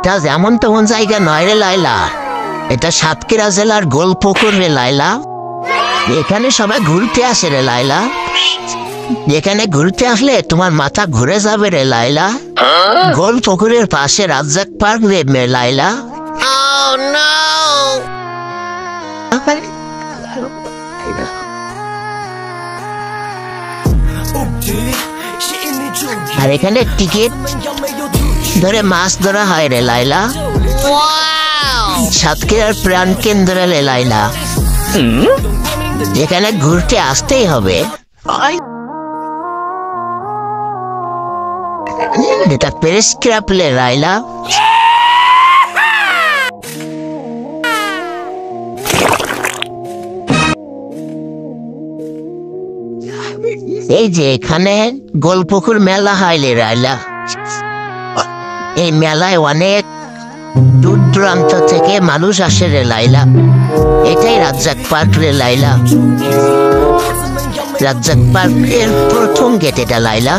এটা যেমন তেমন জায়গা নয় রে লাইলা, এটা সাতক্ষীরা জেলার গোলপুকুর রে লাইলা। এখানে সবাই ঘুরতে আসে রে লাইলা, এখানে ঘুরতে আসলে তোমার মাথা ঘুরে যাবে রে লাইলা। গোলপুকুরের পাশে রাজ্জাক পার্ক রে লাইলা। আর এখানে টিকিট ধরে মাছ ধরা হয় রে লাইলা। সাতক্ষীরার প্রাণ কেন্দ্র রে লাইলা, এখানে ঘুরতে আসতেই হবে। এটা প্রেস ক্লাব রে লাইলা। এই যে এখানে গোলপুকুর মেলা হয় রে লাইলা। এই মেলায় অনেক দূর দূরান্ত থেকে মানুষ আসে রে লাইলা। এটাই রাজ্জাক পার্ক রে লাইলা। রাজ্জাক পার্কের প্রথম গেট এটা লাইলা।